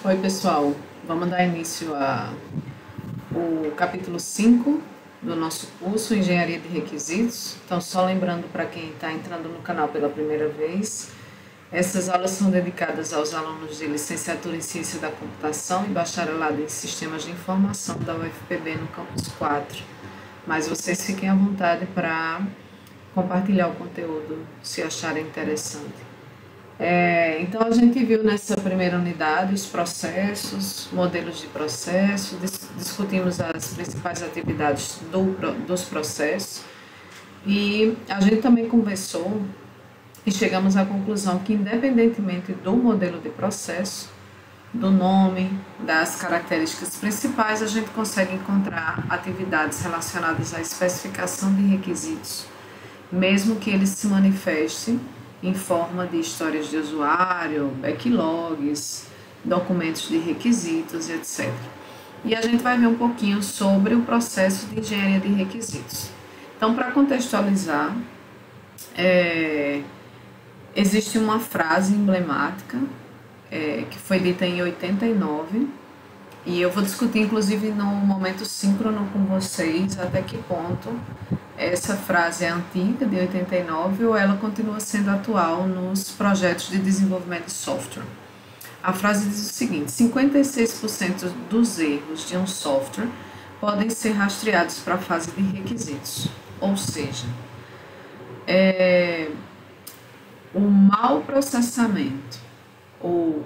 Oi, pessoal. Vamos dar início ao capítulo 5 do nosso curso Engenharia de Requisitos. Então, só lembrando para quem está entrando no canal pela primeira vez, essas aulas são dedicadas aos alunos de licenciatura em Ciência da Computação e bacharelado em Sistemas de Informação da UFPB no Campus 4. Mas vocês fiquem à vontade para compartilhar o conteúdo se acharem interessante. Então, a gente viu nessa primeira unidade os processos, modelos de processo, discutimos as principais atividades dos processos e a gente também conversou e chegamos à conclusão que, independentemente do modelo de processo, do nome, das características principais, a gente consegue encontrar atividades relacionadas à especificação de requisitos, mesmo que eles se manifestem em forma de histórias de usuário, backlogs, documentos de requisitos, etc. E a gente vai ver um pouquinho sobre o processo de engenharia de requisitos. Então, para contextualizar, existe uma frase emblemática que foi dita em 89, e eu vou discutir, inclusive, no momento síncrono com vocês, até que ponto essa frase é antiga, de 89, ou ela continua sendo atual nos projetos de desenvolvimento de software. A frase diz o seguinte: 56% dos erros de um software podem ser rastreados para a fase de requisitos, ou seja, o mau processamento ou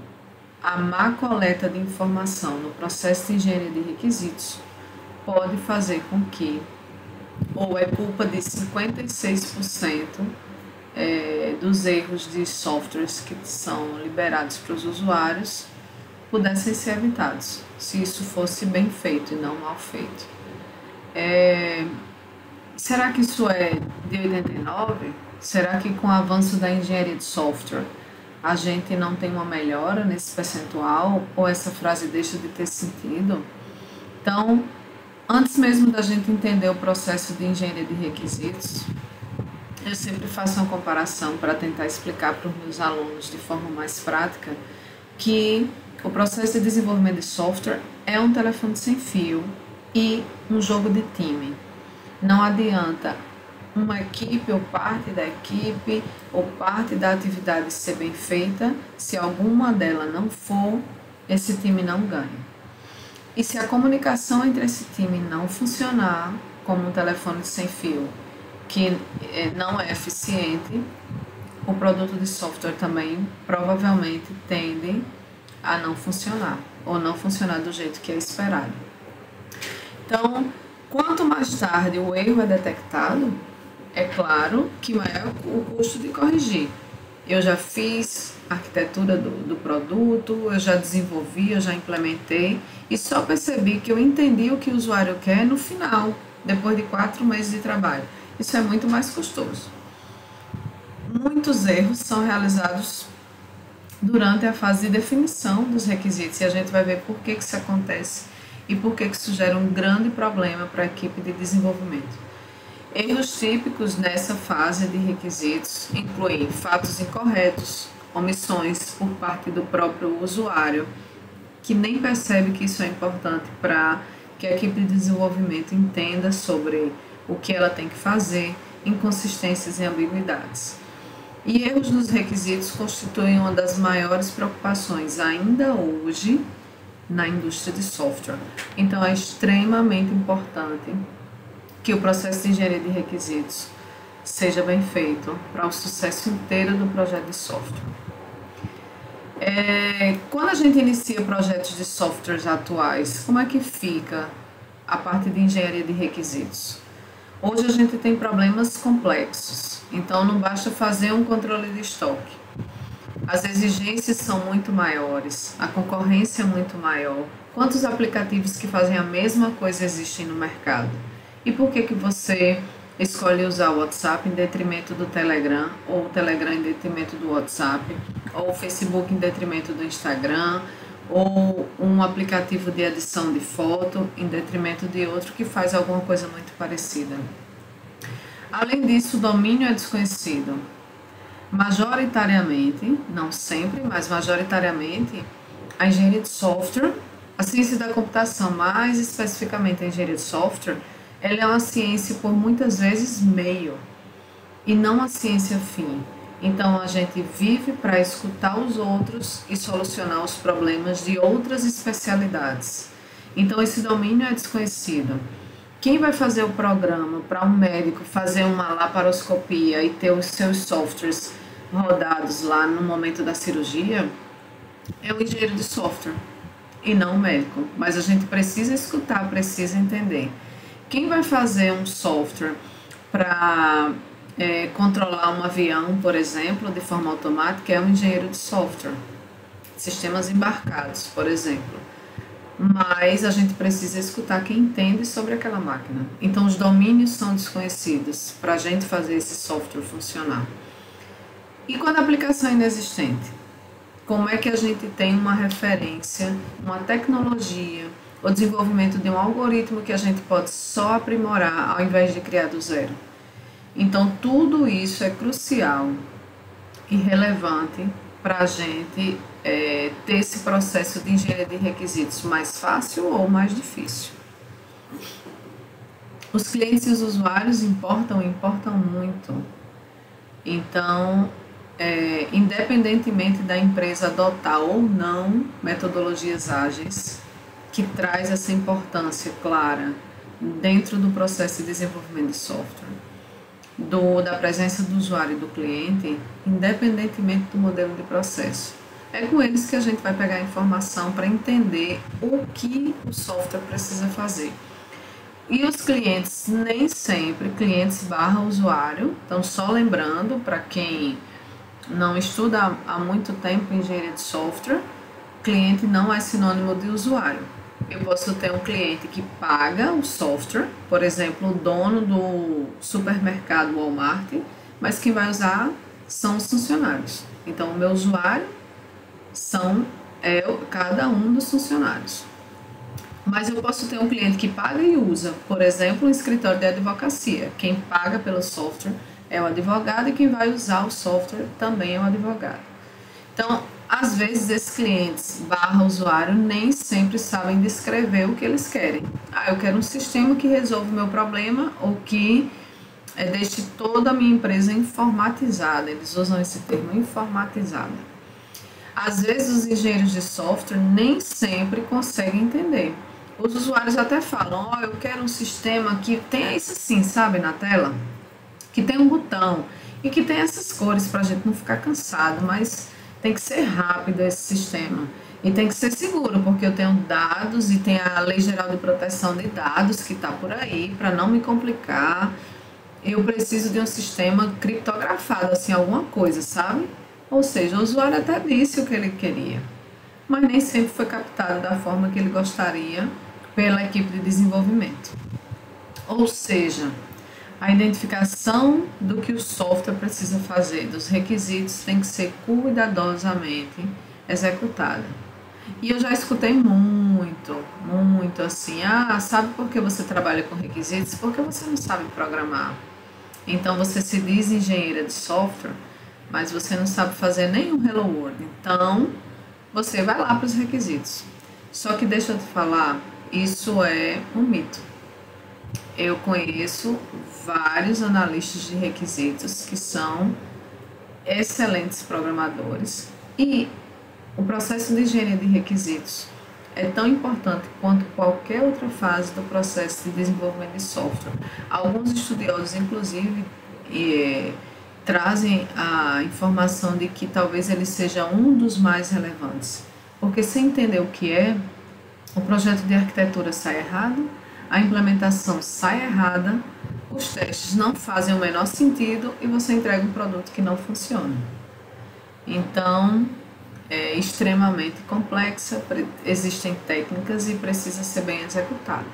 a má coleta de informação no processo de engenharia de requisitos pode fazer com que, ou é culpa de 56% dos erros de softwares que são liberados para os usuários pudessem ser evitados, se isso fosse bem feito e não mal feito. Será que isso é de 89? Será que com o avanço da engenharia de software a gente não tem uma melhora nesse percentual, ou essa frase deixa de ter sentido? Então, antes mesmo da gente entender o processo de engenharia de requisitos, eu sempre faço uma comparação para tentar explicar para os meus alunos de forma mais prática que o processo de desenvolvimento de software é um telefone sem fio e um jogo de time. Não adianta uma equipe ou parte da equipe ou parte da atividade ser bem feita, se alguma delas não for, esse time não ganha. E se a comunicação entre esse time não funcionar, como um telefone sem fio, que não é eficiente, o produto de software também provavelmente tende a não funcionar, ou não funcionar do jeito que é esperado. Então, quanto mais tarde o erro é detectado, é claro que maior o custo de corrigir. Eu já fiz a arquitetura do produto, eu já desenvolvi, eu já implementei e só percebi que eu entendi o que o usuário quer no final, depois de 4 meses de trabalho. Isso é muito mais custoso. Muitos erros são realizados durante a fase de definição dos requisitos e a gente vai ver por que isso acontece e por que isso gera um grande problema para a equipe de desenvolvimento. Erros típicos nessa fase de requisitos incluem fatos incorretos, omissões por parte do próprio usuário, que nem percebe que isso é importante para que a equipe de desenvolvimento entenda sobre o que ela tem que fazer, inconsistências e ambiguidades. E erros nos requisitos constituem uma das maiores preocupações ainda hoje na indústria de software. Então, é extremamente importante que o processo de engenharia de requisitos seja bem feito para o sucesso inteiro do projeto de software. Quando a gente inicia projetos de softwares atuais, como é que fica a parte de engenharia de requisitos? Hoje a gente tem problemas complexos, então não basta fazer um controle de estoque. As exigências são muito maiores, a concorrência é muito maior. Quantos aplicativos que fazem a mesma coisa existem no mercado? E por que você escolhe usar o WhatsApp em detrimento do Telegram, ou o Telegram em detrimento do WhatsApp, ou o Facebook em detrimento do Instagram, ou um aplicativo de edição de foto em detrimento de outro que faz alguma coisa muito parecida? Além disso, o domínio é desconhecido. Majoritariamente, não sempre, mas majoritariamente, A engenharia de software, a ciência da computação, mais especificamente a engenharia de software, ela é uma ciência por muitas vezes meio e não a ciência fim. Então a gente vive para escutar os outros e solucionar os problemas de outras especialidades. Então esse domínio é desconhecido. Quem vai fazer o programa para um médico fazer uma laparoscopia e ter os seus softwares rodados lá no momento da cirurgia é o engenheiro de software e não o médico. Mas a gente precisa escutar, precisa entender. Quem vai fazer um software para controlar um avião, por exemplo, de forma automática, é um engenheiro de software. Sistemas embarcados, por exemplo. Mas a gente precisa escutar quem entende sobre aquela máquina. Então, os domínios são desconhecidos para a gente fazer esse software funcionar. E quando a aplicação é inexistente? Como é que a gente tem uma referência, uma tecnologia, o desenvolvimento de um algoritmo que a gente pode só aprimorar ao invés de criar do zero? Então, tudo isso é crucial e relevante para a gente ter esse processo de engenharia de requisitos mais fácil ou mais difícil. Os clientes e os usuários importam muito. Então, independentemente da empresa adotar ou não metodologias ágeis, que traz essa importância clara dentro do processo de desenvolvimento de software, da presença do usuário e do cliente, independentemente do modelo de processo. É com eles que a gente vai pegar a informação para entender o que o software precisa fazer. E os clientes, nem sempre, clientes / usuário, então só lembrando, para quem não estuda há muito tempo engenharia de software, cliente não é sinônimo de usuário. Eu posso ter um cliente que paga o software, por exemplo, o dono do supermercado Walmart, mas quem vai usar são os funcionários. Então, o meu usuário é cada um dos funcionários. Mas eu posso ter um cliente que paga e usa, por exemplo, um escritório de advocacia. Quem paga pelo software é o advogado e quem vai usar o software também é o advogado. Então, às vezes, esses clientes / usuário nem sempre sabem descrever o que eles querem. Eu quero um sistema que resolva o meu problema ou que deixe toda a minha empresa informatizada. Eles usam esse termo, informatizada. Às vezes, os engenheiros de software nem sempre conseguem entender. Os usuários até falam, eu quero um sistema que tenha isso assim, sabe, na tela? Que tem um botão e que tem essas cores para a gente não ficar cansado, mas tem que ser rápido esse sistema e tem que ser seguro, porque eu tenho dados e tem a Lei Geral de Proteção de Dados que está por aí, para não me complicar. Eu preciso de um sistema criptografado, assim, alguma coisa, sabe? Ou seja, o usuário até disse o que ele queria, mas nem sempre foi captado da forma que ele gostaria pela equipe de desenvolvimento. Ou seja, a identificação do que o software precisa fazer, dos requisitos, tem que ser cuidadosamente executada. E eu já escutei muito assim, sabe por que você trabalha com requisitos? Porque você não sabe programar. Então você se diz engenheira de software, mas você não sabe fazer nenhum Hello World. Então você vai lá para os requisitos. Só que deixa eu te falar, isso é um mito. Eu conheço vários analistas de requisitos que são excelentes programadores e o processo de engenharia de requisitos é tão importante quanto qualquer outra fase do processo de desenvolvimento de software. Alguns estudiosos, inclusive, trazem a informação de que talvez ele seja um dos mais relevantes, porque sem entender o que o projeto de arquitetura sai errado, a implementação sai errada, os testes não fazem o menor sentido e você entrega um produto que não funciona. Então, é extremamente complexa, existem técnicas e precisa ser bem executado.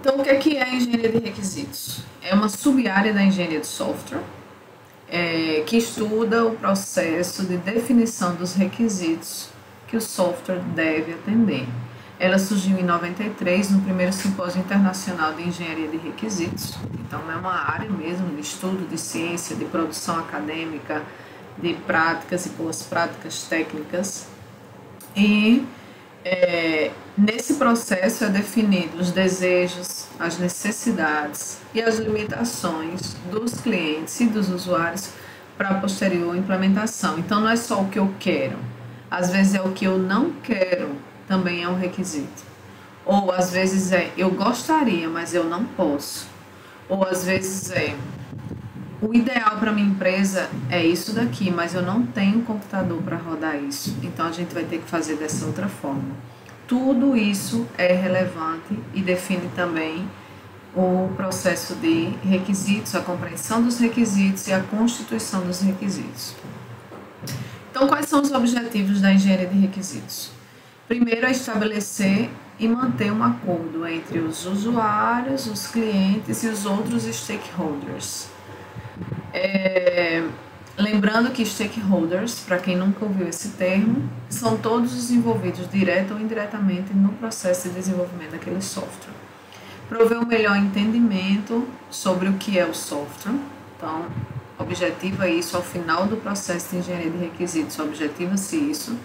Então, o que é a engenharia de requisitos? É uma sub-área da engenharia de software que estuda o processo de definição dos requisitos que o software deve atender. Ela surgiu em 93 no primeiro simpósio internacional de engenharia de requisitos. Então é uma área mesmo de estudo, de ciência, de produção acadêmica, de práticas e boas práticas técnicas E nesse processo é definido os desejos, as necessidades e as limitações dos clientes e dos usuários para a posterior implementação. Então não é só o que eu quero, às vezes é o que eu não quero, também é um requisito. Ou às vezes é eu gostaria, mas eu não posso. Ou às vezes é o ideal para minha empresa é isso daqui, mas eu não tenho computador para rodar isso. Então a gente vai ter que fazer dessa outra forma. Tudo isso é relevante e define também o processo de requisitos, a compreensão dos requisitos e a constituição dos requisitos. Então, quais são os objetivos da engenharia de requisitos? Primeiro é estabelecer e manter um acordo entre os usuários, os clientes e os outros stakeholders. Lembrando que stakeholders, para quem nunca ouviu esse termo, são todos os envolvidos direta ou indiretamente no processo de desenvolvimento daquele software. Prover um melhor entendimento sobre o que é o software. Então, objetiva isso ao final do processo de engenharia de requisitos, objetiva-se isso.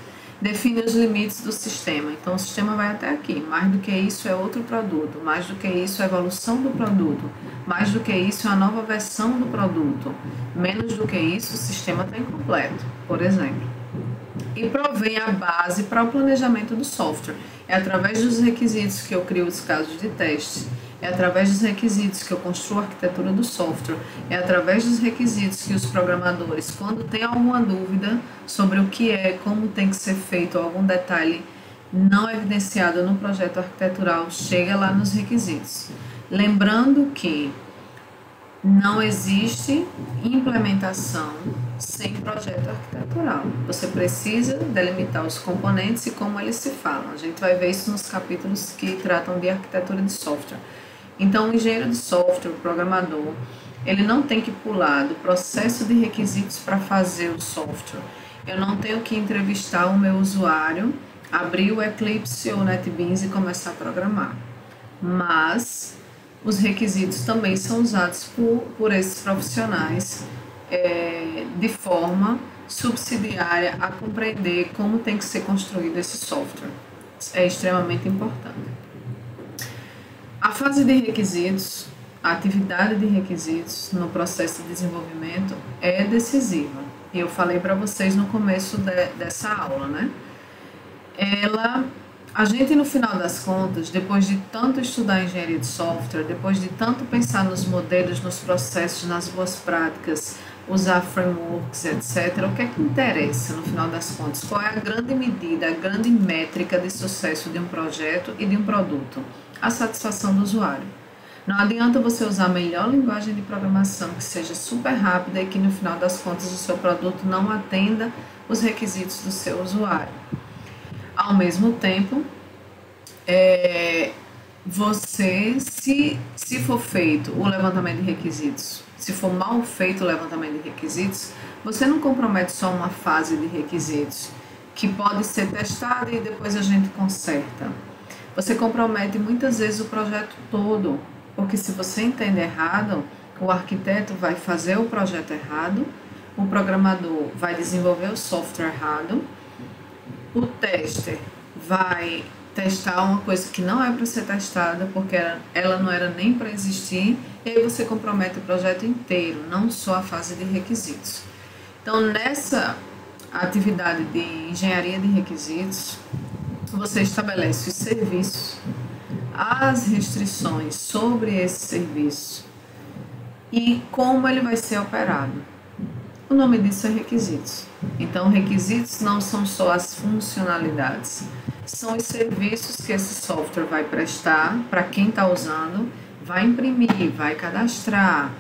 Define os limites do sistema. Então, o sistema vai até aqui. Mais do que isso é outro produto. Mais do que isso é a evolução do produto. Mais do que isso é a nova versão do produto. Menos do que isso, o sistema está incompleto, por exemplo. E provém a base para o planejamento do software. É através dos requisitos que eu crio os casos de teste. É através dos requisitos que eu construo a arquitetura do software. É através dos requisitos que os programadores, quando tem alguma dúvida sobre o que é, como tem que ser feito, algum detalhe não evidenciado no projeto arquitetural, chega lá nos requisitos. Lembrando que não existe implementação sem projeto arquitetural. Você precisa delimitar os componentes e como eles se falam. A gente vai ver isso nos capítulos que tratam de arquitetura de software. Então, o engenheiro de software, o programador, ele não tem que pular do processo de requisitos para fazer o software. Eu não tenho que entrevistar o meu usuário, abrir o Eclipse ou o NetBeans e começar a programar. Mas os requisitos também são usados por esses profissionais de forma subsidiária a compreender como tem que ser construído esse software. É extremamente importante. A fase de requisitos, a atividade de requisitos no processo de desenvolvimento é decisiva. E eu falei para vocês no começo dessa aula, né? A gente, no final das contas, depois de tanto estudar engenharia de software, depois de tanto pensar nos modelos, nos processos, nas boas práticas, usar frameworks, etc., o que é que interessa, no final das contas? Qual é a grande medida, a grande métrica de sucesso de um projeto e de um produto? A satisfação do usuário. Não adianta você usar a melhor linguagem de programação que seja super rápida e que, no final das contas, o seu produto não atenda os requisitos do seu usuário. Ao mesmo tempo, você, se for feito o levantamento de requisitos, se for mal feito o levantamento de requisitos, você não compromete só uma fase de requisitos que pode ser testada e depois a gente conserta. Você compromete muitas vezes o projeto todo, porque se você entende errado, o arquiteto vai fazer o projeto errado, o programador vai desenvolver o software errado, o tester vai testar uma coisa que não é para ser testada, porque ela não era nem para existir, e aí você compromete o projeto inteiro, não só a fase de requisitos. Então, nessa atividade de engenharia de requisitos, você estabelece os serviços, as restrições sobre esse serviço e como ele vai ser operado. O nome disso é requisitos. Então, requisitos não são só as funcionalidades, são os serviços que esse software vai prestar para quem está usando, vai imprimir, vai cadastrar,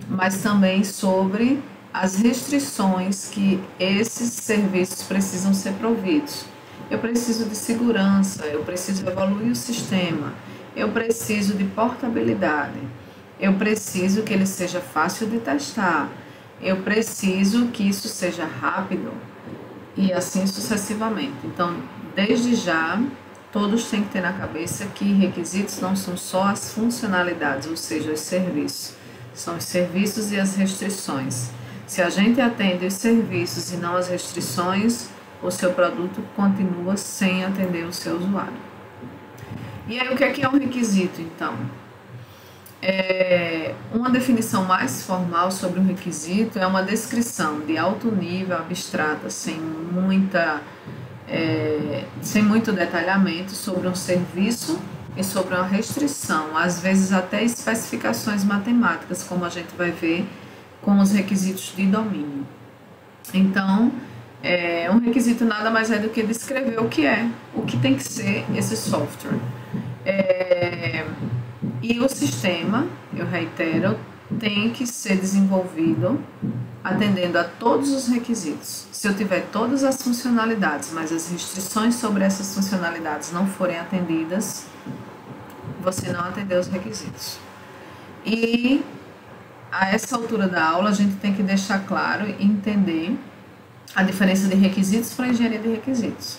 mas também sobre as restrições que esses serviços precisam ser providos. Eu preciso de segurança, eu preciso evoluir o sistema, eu preciso de portabilidade, eu preciso que ele seja fácil de testar, eu preciso que isso seja rápido e assim sucessivamente. Então, desde já, todos têm que ter na cabeça que requisitos não são só as funcionalidades, ou seja, os serviços, são os serviços e as restrições. Se a gente atende os serviços e não as restrições, o seu produto continua sem atender o seu usuário. E aí, o que é um requisito, então? Uma definição mais formal sobre um requisito é uma descrição de alto nível, abstrata, sem muito detalhamento sobre um serviço e sobre uma restrição, às vezes até especificações matemáticas, como a gente vai ver com os requisitos de domínio. Então, um requisito nada mais é do que descrever o que tem que ser esse software. E o sistema, eu reitero, tem que ser desenvolvido atendendo a todos os requisitos. Se eu tiver todas as funcionalidades, mas as restrições sobre essas funcionalidades não forem atendidas, você não atendeu os requisitos. E a essa altura da aula a gente tem que deixar claro e entender a diferença de requisitos para engenharia de requisitos.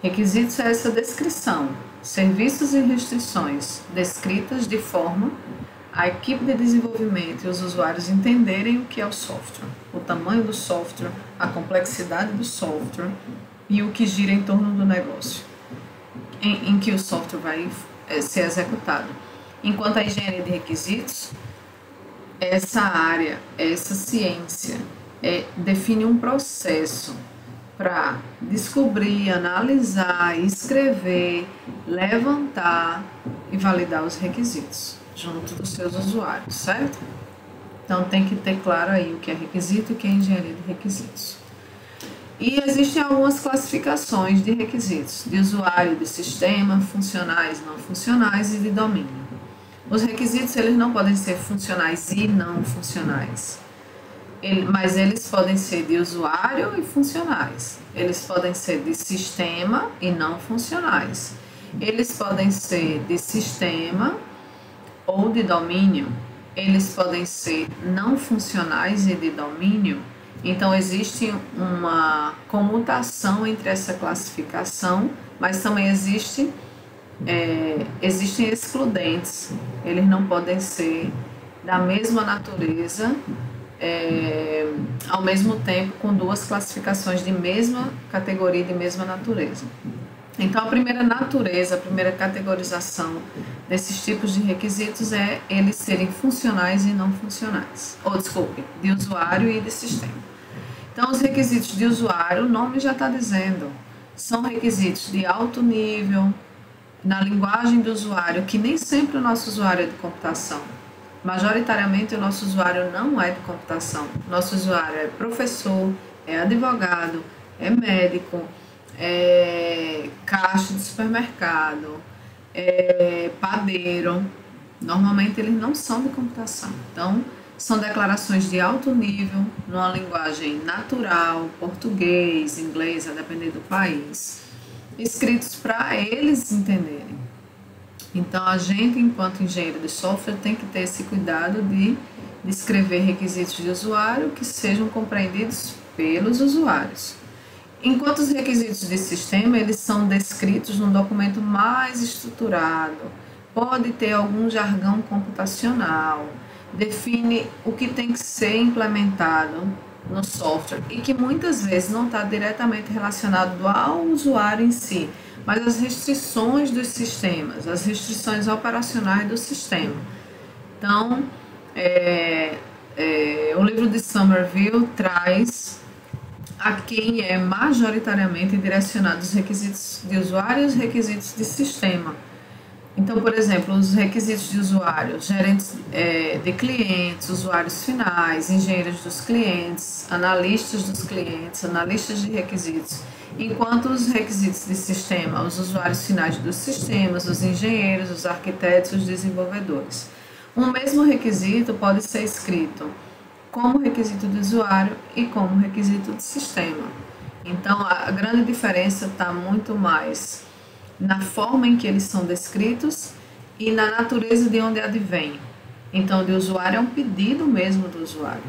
Requisitos é essa descrição, serviços e restrições descritas de forma a equipe de desenvolvimento e os usuários entenderem o que é o software, o tamanho do software, a complexidade do software e o que gira em torno do negócio em que o software vai ser executado. Enquanto a engenharia de requisitos, essa área, essa ciência, define um processo para descobrir, analisar, escrever, levantar e validar os requisitos junto dos seus usuários, certo? Então tem que ter claro aí o que é requisito e o que é engenharia de requisitos. E existem algumas classificações de requisitos, de usuário, de sistema, funcionais, não funcionais e de domínio. Os requisitos eles não podem ser funcionais e não funcionais, mas eles podem ser de usuário e funcionais. Eles podem ser de sistema e não funcionais. Eles podem ser de sistema ou de domínio. Eles podem ser não funcionais e de domínio. Então, existe uma comutação entre essa classificação, mas também existem excludentes. Eles não podem ser da mesma natureza, ao mesmo tempo com duas classificações de mesma categoria e de mesma natureza. Então, a primeira natureza, a primeira categorização desses tipos de requisitos é eles serem funcionais e não funcionais. De usuário e de sistema. Então, os requisitos de usuário, o nome já está dizendo, são requisitos de alto nível, na linguagem do usuário, que nem sempre o nosso usuário é de computação. Majoritariamente, o nosso usuário não é de computação. Nosso usuário é professor, é advogado, é médico, é caixa de supermercado, é padeiro. Normalmente, eles não são de computação. Então, são declarações de alto nível, numa linguagem natural, português, inglês, a depender do país, escritos para eles entenderem. Então, a gente, enquanto engenheiro de software, tem que ter esse cuidado de escrever requisitos de usuário que sejam compreendidos pelos usuários. Enquanto os requisitos de sistema, eles são descritos num documento mais estruturado, pode ter algum jargão computacional, define o que tem que ser implementado no software e que muitas vezes não está diretamente relacionado ao usuário em si, mas as restrições dos sistemas, as restrições operacionais do sistema. Então, o livro de Somerville traz a quem é majoritariamente direcionado os requisitos de usuário e os requisitos de sistema. Então, por exemplo, os requisitos de usuário, gerentes de clientes, usuários finais, engenheiros dos clientes, analistas dos clientes, analistas de requisitos, enquanto os requisitos de sistema, os usuários finais dos sistemas, os engenheiros, os arquitetos, os desenvolvedores. Um mesmo requisito pode ser escrito como requisito de usuário e como requisito de sistema. Então, a grande diferença está muito mais na forma em que eles são descritos e na natureza de onde advém. Então, de usuário é um pedido mesmo do usuário,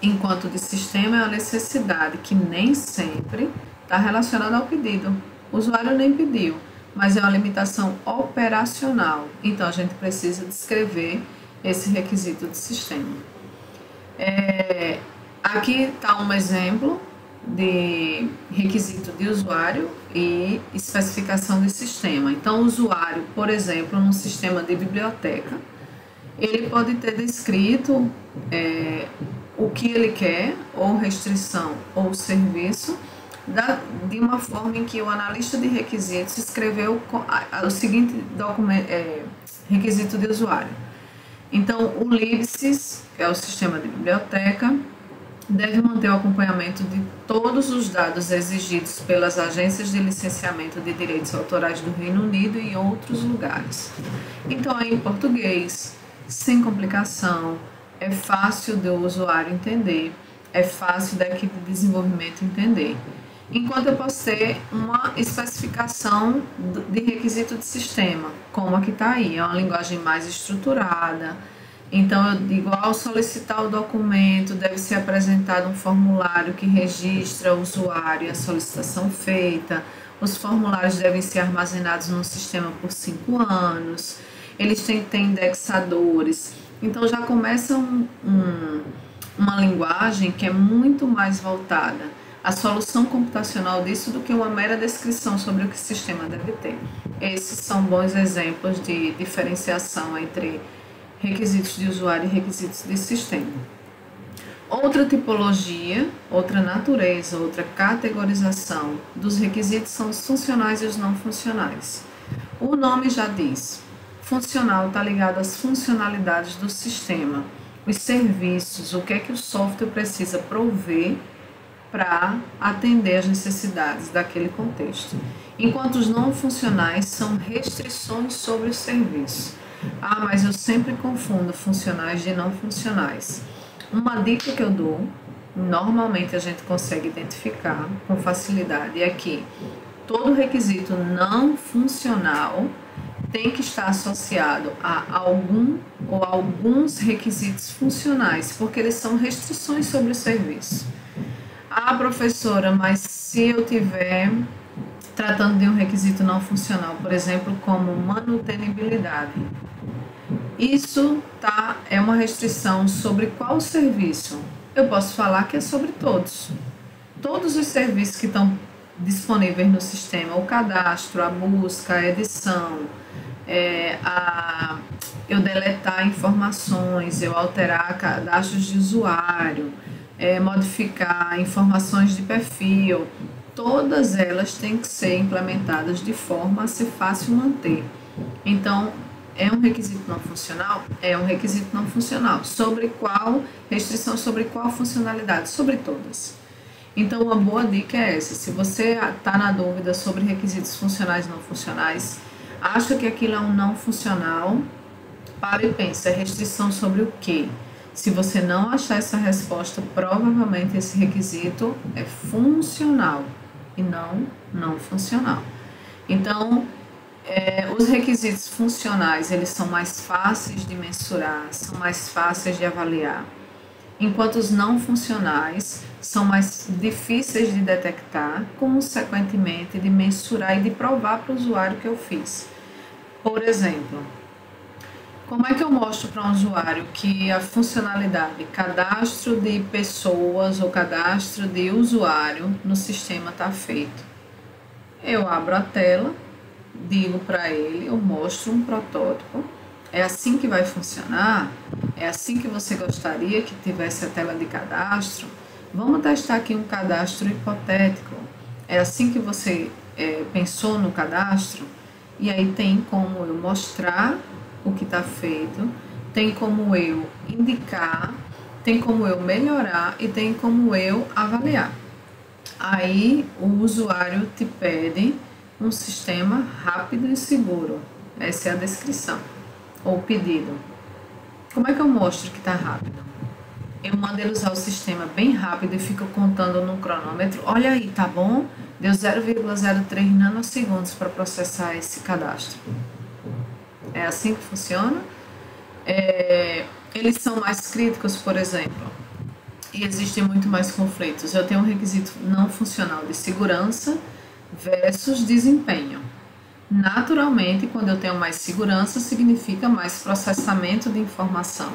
enquanto de sistema é uma necessidade que nem sempre está relacionada ao pedido. O usuário nem pediu, mas é uma limitação operacional. Então, a gente precisa descrever esse requisito de sistema. Aqui está um exemplo de requisito de usuário e especificação de sistema. Então, o usuário, por exemplo, num sistema de biblioteca, ele pode ter descrito o que ele quer, ou restrição, ou serviço, de uma forma em que o analista de requisitos escreveu o seguinte requisito de usuário. Então, o LibSys, que é o sistema de biblioteca, deve manter o acompanhamento de todos os dados exigidos pelas agências de licenciamento de direitos autorais do Reino Unido e outros lugares. Então, é em português, sem complicação, é fácil do usuário entender, é fácil da equipe de desenvolvimento entender. Enquanto eu posso ter uma especificação de requisito de sistema, como aqui está aí, é uma linguagem mais estruturada. Então, eu digo, ao solicitar o documento, deve ser apresentado um formulário que registra o usuário e a solicitação feita. Os formulários devem ser armazenados no sistema por 5 anos. Eles têm que ter indexadores. Então, já começa uma linguagem que é muito mais voltada à solução computacional disso do que uma mera descrição sobre o que o sistema deve ter. Esses são bons exemplos de diferenciação entre requisitos de usuário e requisitos de sistema. Outra tipologia, outra natureza, outra categorização dos requisitos são os funcionais e os não funcionais. O nome já diz, funcional está ligado às funcionalidades do sistema, os serviços, o que é que o software precisa prover para atender às necessidades daquele contexto. Enquanto os não funcionais são restrições sobre o serviço. Ah, mas eu sempre confundo funcionais de não funcionais. Uma dica que eu dou, normalmente a gente consegue identificar com facilidade, é que todo requisito não funcional tem que estar associado a algum ou alguns requisitos funcionais, porque eles são restrições sobre o serviço. Ah, professora, mas se eu tiver tratando de um requisito não funcional, por exemplo, como manutenibilidade, isso é uma restrição sobre qual serviço? Eu posso falar que é sobre todos. Todos os serviços que estão disponíveis no sistema, o cadastro, a busca, a edição, eu deletar informações, eu alterar cadastros de usuário, modificar informações de perfil, todas elas têm que ser implementadas de forma a ser fácil manter. Então, é um requisito não funcional? É um requisito não funcional. Sobre qual restrição, sobre qual funcionalidade? Sobre todas. Então, uma boa dica é essa. Se você está na dúvida sobre requisitos funcionais e não funcionais, acha que aquilo é um não funcional, para e pensa, é restrição sobre o quê? Se você não achar essa resposta, provavelmente esse requisito é funcional e não funcional. Então, os requisitos funcionais, eles são mais fáceis de mensurar, são mais fáceis de avaliar, enquanto os não funcionais são mais difíceis de detectar, consequentemente de mensurar e de provar para o usuário que eu fiz. Por exemplo, como é que eu mostro para um usuário que a funcionalidade cadastro de pessoas ou cadastro de usuário no sistema está feito? Eu abro a tela, digo para ele, eu mostro um protótipo, é assim que vai funcionar? É assim que você gostaria que tivesse a tela de cadastro? Vamos testar aqui um cadastro hipotético. É assim que você pensou no cadastro? E aí tem como eu mostrar o que está feito, tem como eu indicar, tem como eu melhorar e tem como eu avaliar. Aí o usuário te pede um sistema rápido e seguro. Essa é a descrição ou pedido. Como é que eu mostro que está rápido? Eu mando ele usar o sistema bem rápido e fico contando no cronômetro. Olha aí, tá bom? Deu 0,03 nanosegundos para processar esse cadastro. É assim que funciona. Eles são mais críticos, por exemplo, e existem muito mais conflitos. Eu tenho um requisito não funcional de segurança versus desempenho. Naturalmente, quando eu tenho mais segurança, significa mais processamento de informação.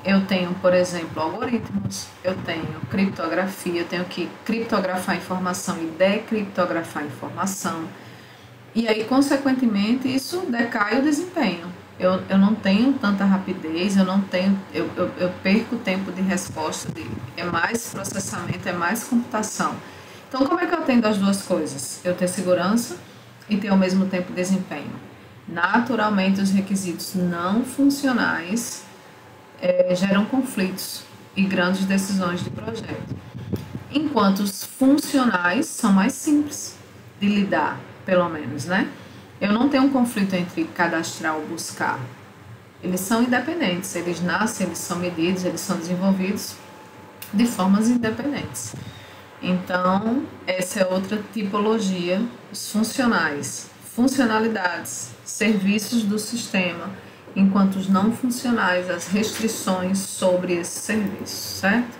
Eu tenho, por exemplo, algoritmos, eu tenho criptografia, eu tenho que criptografar informação e decriptografar informação. E aí, consequentemente, isso decai o desempenho. Eu não tenho tanta rapidez, eu perco tempo de resposta, é mais processamento, é mais computação. Então, como é que eu atendo as duas coisas? Eu ter segurança e ter ao mesmo tempo desempenho. Naturalmente, os requisitos não funcionais geram conflitos e grandes decisões de projeto. Enquanto os funcionais são mais simples de lidar, pelo menos, né? Eu não tenho um conflito entre cadastrar ou buscar. Eles são independentes, eles nascem, eles são medidos, eles são desenvolvidos de formas independentes. Então, essa é outra tipologia, os funcionais, funcionalidades, serviços do sistema, enquanto os não funcionais, as restrições sobre esses serviços, certo?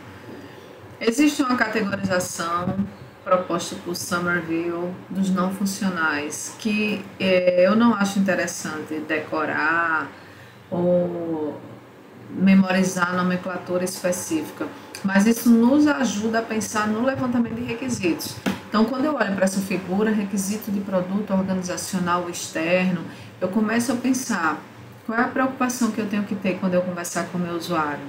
Existe uma categorização proposta por Somerville dos não funcionais, que eu não acho interessante decorar ou memorizar a nomenclatura específica, mas isso nos ajuda a pensar no levantamento de requisitos. Então, quando eu olho para essa figura, requisito de produto organizacional externo, eu começo a pensar qual é a preocupação que eu tenho que ter quando eu conversar com o meu usuário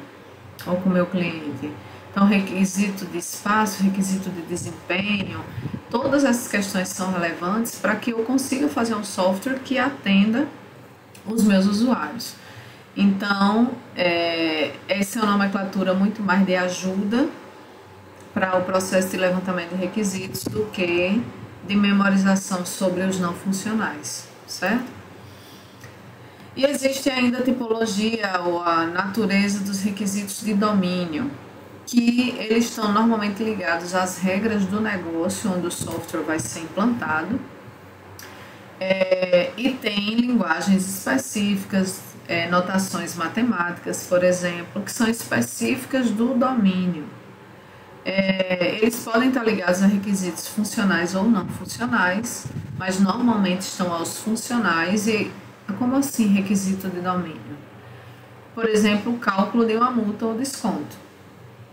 ou com o meu cliente. Então, requisito de espaço, requisito de desempenho, todas essas questões são relevantes para que eu consiga fazer um software que atenda os meus usuários. Então, essa é uma nomenclatura muito mais de ajuda para o processo de levantamento de requisitos do que de memorização sobre os não funcionais, certo? E existe ainda a tipologia ou a natureza dos requisitos de domínio, que eles estão normalmente ligados às regras do negócio onde o software vai ser implantado, e tem linguagens específicas, notações matemáticas, por exemplo, que são específicas do domínio. Eles podem estar ligados a requisitos funcionais ou não funcionais, mas normalmente estão aos funcionais. E como assim requisito de domínio? Por exemplo, o cálculo de uma multa ou desconto.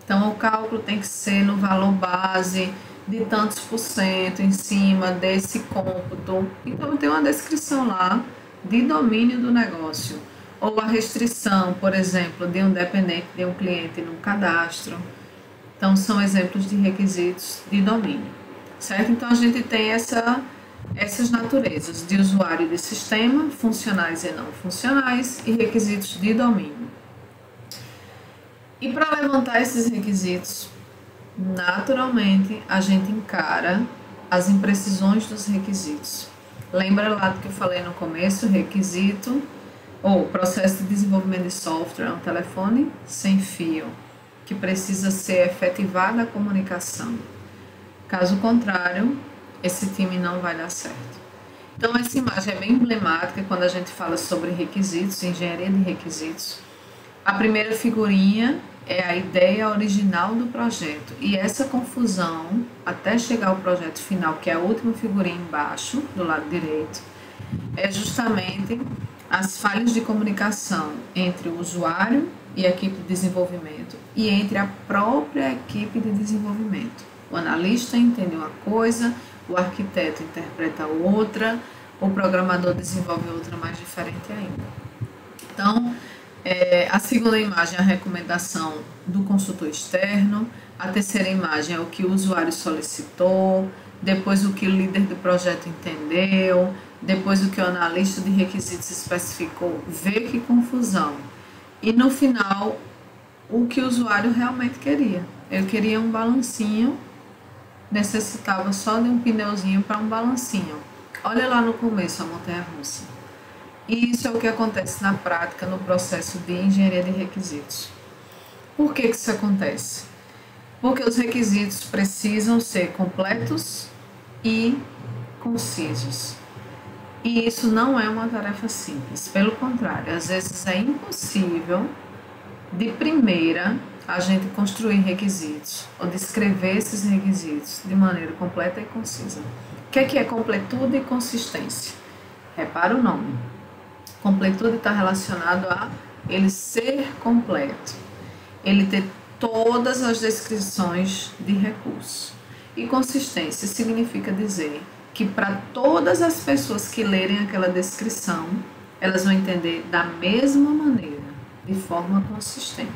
Então, o cálculo tem que ser no valor base de tantos por cento em cima desse cômputo. Então, tem uma descrição lá de domínio do negócio. Ou a restrição, por exemplo, de um dependente de um cliente no cadastro. Então, são exemplos de requisitos de domínio, certo? Então, a gente tem essas naturezas de usuário e de sistema, funcionais e não funcionais, e requisitos de domínio. E para levantar esses requisitos, naturalmente, a gente encara as imprecisões dos requisitos. Lembra lá do que eu falei no começo, requisito ou processo de desenvolvimento de software é um telefone sem fio, que precisa ser efetivada a comunicação. Caso contrário, esse time não vai dar certo. Então, essa imagem é bem emblemática quando a gente fala sobre requisitos, engenharia de requisitos. A primeira figurinha é a ideia original do projeto, e essa confusão até chegar ao projeto final, que é a última figurinha embaixo, do lado direito, é justamente as falhas de comunicação entre o usuário e a equipe de desenvolvimento e entre a própria equipe de desenvolvimento. O analista entende uma coisa, o arquiteto interpreta outra, o programador desenvolve outra mais diferente ainda. Então, a segunda imagem é a recomendação do consultor externo, a terceira imagem é o que o usuário solicitou, depois o que o líder do projeto entendeu, depois o que o analista de requisitos especificou. Vê que confusão. E no final, o que o usuário realmente queria. Ele queria um balancinho, necessitava só de um pneuzinho para um balancinho. Olha lá no começo a montanha-russa. E isso é o que acontece na prática no processo de engenharia de requisitos. Por que isso acontece? Porque os requisitos precisam ser completos e concisos. E isso não é uma tarefa simples. Pelo contrário, às vezes é impossível, de primeira, a gente construir requisitos ou descrever esses requisitos de maneira completa e concisa. O que é completude e consistência? Repara o nome. Completude está relacionado a ele ser completo. ele ter todas as descrições de recurso. E consistência significa dizer que para todas as pessoas que lerem aquela descrição, elas vão entender da mesma maneira, de forma consistente.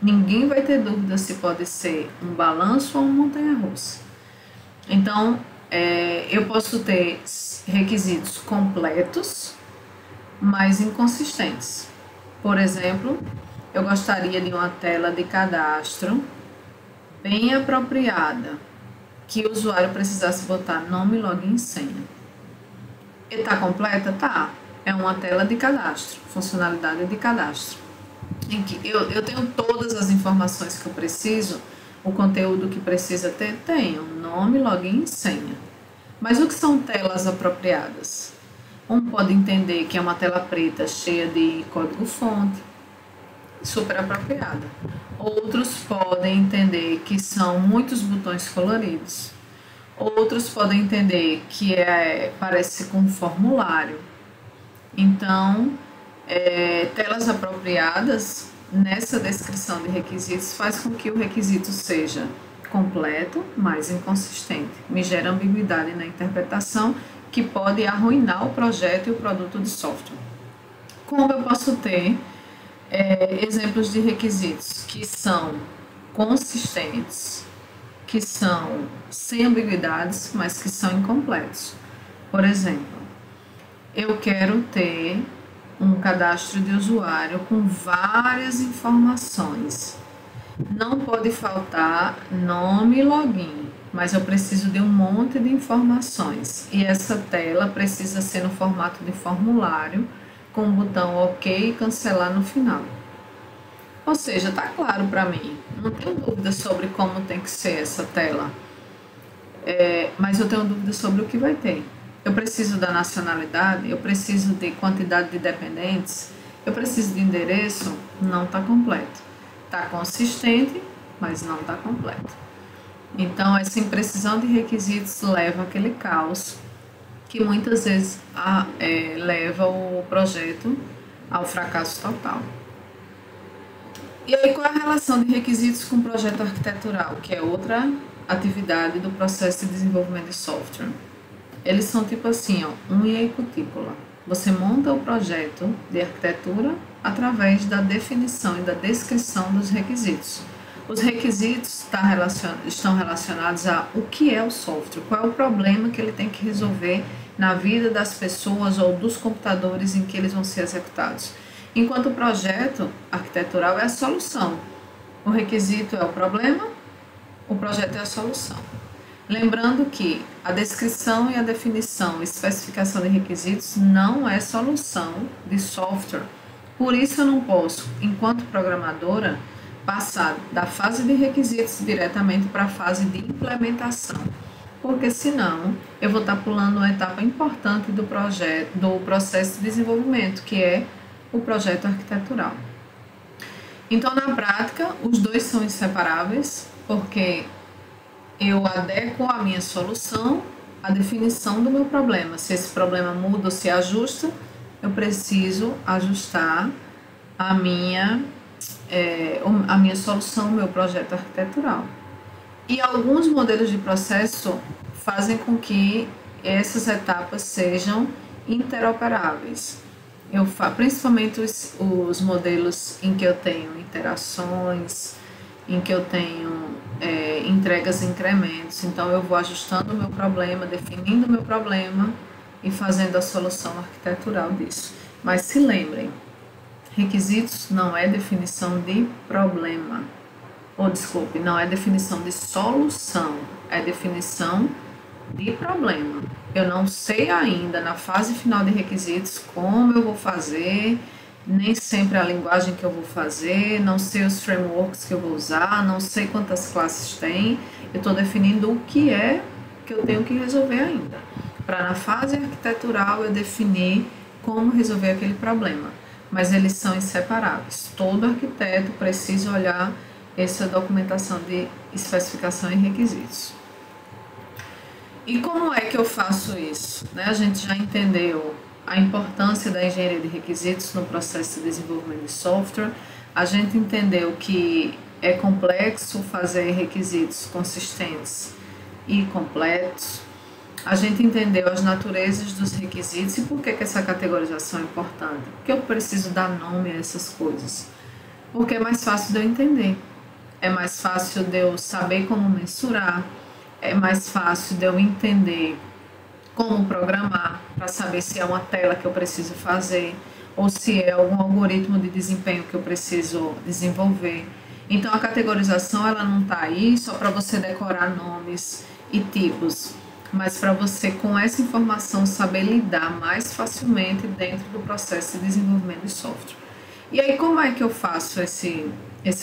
Ninguém vai ter dúvida se pode ser um balanço ou uma montanha-russa. Então, eu posso ter requisitos completos, mas inconsistentes. Por exemplo, eu gostaria de uma tela de cadastro bem apropriada, que o usuário precisasse botar nome, login e senha. E está completa? Tá. É uma tela de cadastro, funcionalidade de cadastro, em que eu tenho todas as informações que eu preciso, o conteúdo que precisa ter, tenho nome, login e senha. Mas o que são telas apropriadas? Um pode entender que é uma tela preta cheia de código-fonte, super apropriada. Outros podem entender que são muitos botões coloridos. Outros podem entender que parece com um formulário. Então, telas apropriadas nessa descrição de requisitos faz com que o requisito seja completo, mas inconsistente. Me gera ambiguidade na interpretação que pode arruinar o projeto e o produto de software. Como eu posso ter exemplos de requisitos que são consistentes, que são sem ambiguidades, mas que são incompletos? Por exemplo, eu quero ter um cadastro de usuário com várias informações. Não pode faltar nome e login, mas eu preciso de um monte de informações. E essa tela precisa ser no formato de formulário, com o botão OK e cancelar no final. Ou seja, está claro para mim, não tenho dúvida sobre como tem que ser essa tela, mas eu tenho dúvida sobre o que vai ter. Eu preciso da nacionalidade, eu preciso de quantidade de dependentes, eu preciso de endereço, não está completo. Está consistente, mas não está completo. Então, essa imprecisão de requisitos leva àquele caos que muitas vezes leva o projeto ao fracasso total. E aí, qual é a relação de requisitos com o projeto arquitetural, que é outra atividade do processo de desenvolvimento de software? Eles são tipo assim, unha e cutícula. Você monta o projeto de arquitetura através da definição e da descrição dos requisitos. Os requisitos estão relacionados a o que é o software, qual é o problema que ele tem que resolver na vida das pessoas ou dos computadores em que eles vão ser executados. Enquanto o projeto arquitetural é a solução. O requisito é o problema, o projeto é a solução. Lembrando que a descrição e a definição e especificação de requisitos não é solução de software. Por isso eu não posso, enquanto programadora, passar da fase de requisitos diretamente para a fase de implementação, porque senão eu vou estar pulando uma etapa importante do processo de desenvolvimento, que é o projeto arquitetural. Então, na prática, os dois são inseparáveis, porque eu adequo a minha solução à definição do meu problema. Se esse problema muda ou se ajusta, eu preciso ajustar a minha solução, o meu projeto arquitetural. E alguns modelos de processo fazem com que essas etapas sejam interoperáveis. Principalmente os modelos em que eu tenho interações, em que eu tenho entregas e incrementos. Então, eu vou ajustando o meu problema, definindo o meu problema e fazendo a solução arquitetural disso. Mas se lembrem, requisitos não é definição de problema. Não é definição de solução, é definição de problema. Eu não sei ainda, na fase final de requisitos, como eu vou fazer, nem sempre a linguagem que eu vou fazer, não sei os frameworks que eu vou usar, não sei quantas classes tem, eu estou definindo o que é que eu tenho que resolver ainda, para na fase arquitetural eu definir como resolver aquele problema, mas eles são inseparáveis. Todo arquiteto precisa olhar essa documentação de especificação e requisitos. E como é que eu faço isso? A gente já entendeu a importância da engenharia de requisitos no processo de desenvolvimento de software, a gente entendeu que é complexo fazer requisitos consistentes e completos. A gente entendeu as naturezas dos requisitos e por que essa categorização é importante. Porque eu preciso dar nome a essas coisas. Porque é mais fácil de eu entender. É mais fácil de eu saber como mensurar. É mais fácil de eu entender como programar para saber se é uma tela que eu preciso fazer ou se é algum algoritmo de desempenho que eu preciso desenvolver. Então a categorização ela não está aí só para você decorar nomes e tipos, mas para você com essa informação saber lidar mais facilmente dentro do processo de desenvolvimento de software. E aí como é que eu faço esse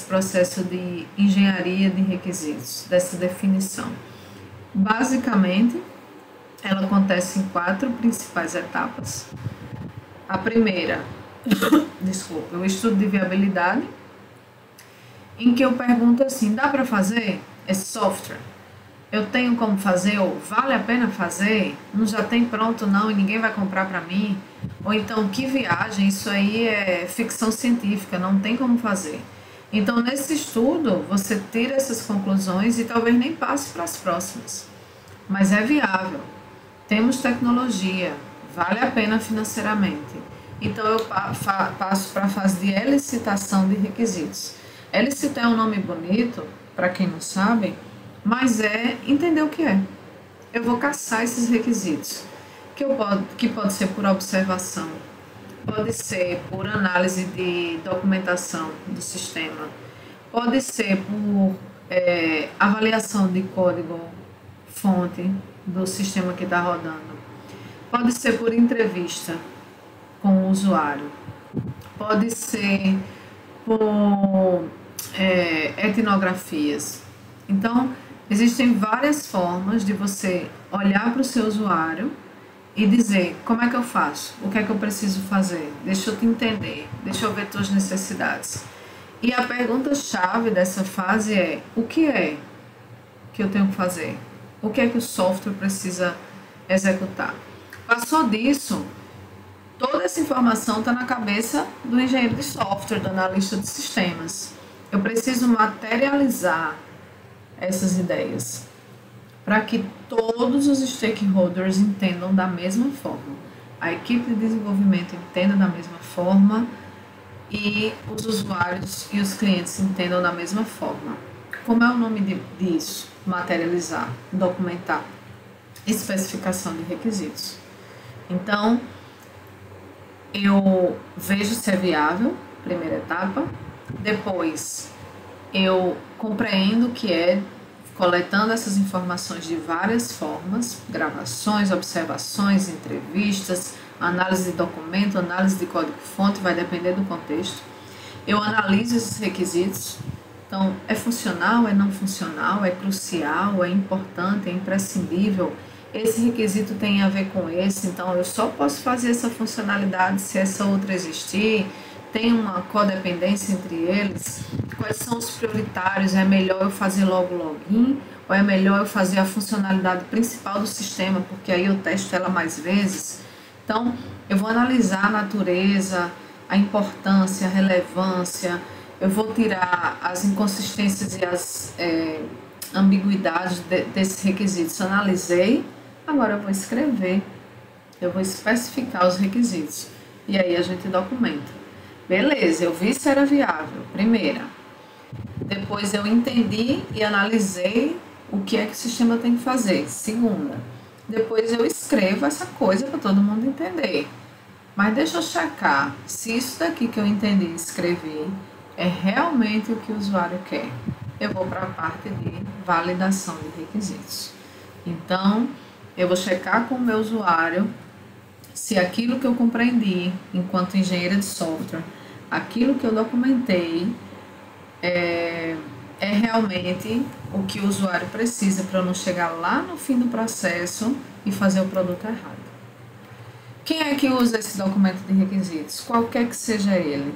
processo de engenharia de requisitos, dessa definição? Basicamente, ela acontece em 4 principais etapas. A primeira, desculpa, o estudo de viabilidade, em que eu pergunto assim, dá para fazer esse software? Eu tenho como fazer? Ou vale a pena fazer? Não já tem pronto não e ninguém vai comprar para mim? Ou então, que viagem, isso aí é ficção científica, não tem como fazer. Então, nesse estudo, você tira essas conclusões e talvez nem passe para as próximas. Mas é viável. Temos tecnologia, vale a pena financeiramente. Então eu passo para a fase de elicitação de requisitos. Elicitar é um nome bonito, para quem não sabe, mas é entender o que é. Eu vou caçar esses requisitos, que pode ser por observação, pode ser por análise de documentação do sistema, pode ser por avaliação de código-fonte do sistema que está rodando. Pode ser por entrevista com o usuário. Pode ser por etnografias. Então, existem várias formas de você olhar para o seu usuário e dizer, como é que eu faço? O que é que eu preciso fazer? Deixa eu te entender, deixa eu ver tuas necessidades. E a pergunta-chave dessa fase é, o que é que eu tenho que fazer? O que é que o software precisa executar? Passou disso, toda essa informação está na cabeça do engenheiro de software, do analista de sistemas. Eu preciso materializar essas ideias para que todos os stakeholders entendam da mesma forma. A equipe de desenvolvimento entenda da mesma forma e os usuários e os clientes entendam da mesma forma. Como é o nome disso? Materializar, documentar, especificação de requisitos. Então, eu vejo se é viável, primeira etapa. Depois, eu compreendo o que é, coletando essas informações de várias formas, gravações, observações, entrevistas, análise de documento, análise de código-fonte, vai depender do contexto. Eu analiso esses requisitos. Então, é funcional, é não funcional, é crucial, é importante, é imprescindível. Esse requisito tem a ver com esse, então eu só posso fazer essa funcionalidade se essa outra existir. Tem uma codependência entre eles. Quais são os prioritários? É melhor eu fazer logo o login ou é melhor eu fazer a funcionalidade principal do sistema, porque aí eu testo ela mais vezes? Então, eu vou analisar a natureza, a importância, a relevância. Eu vou tirar as inconsistências e as ambiguidades desses requisitos. Analisei, agora eu vou escrever, eu vou especificar os requisitos. E aí a gente documenta. Beleza, eu vi se era viável, primeira. Depois eu entendi e analisei o que é que o sistema tem que fazer, segunda. Depois eu escrevo essa coisa para todo mundo entender. Mas deixa eu checar se isso daqui que eu entendi e escrevi é realmente o que o usuário quer. Eu vou para a parte de validação de requisitos. Então, eu vou checar com o meu usuário se aquilo que eu compreendi enquanto engenheira de software, aquilo que eu documentei é realmente o que o usuário precisa para eu não chegar lá no fim do processo e fazer o produto errado. Quem é que usa esse documento de requisitos? Qualquer que seja ele.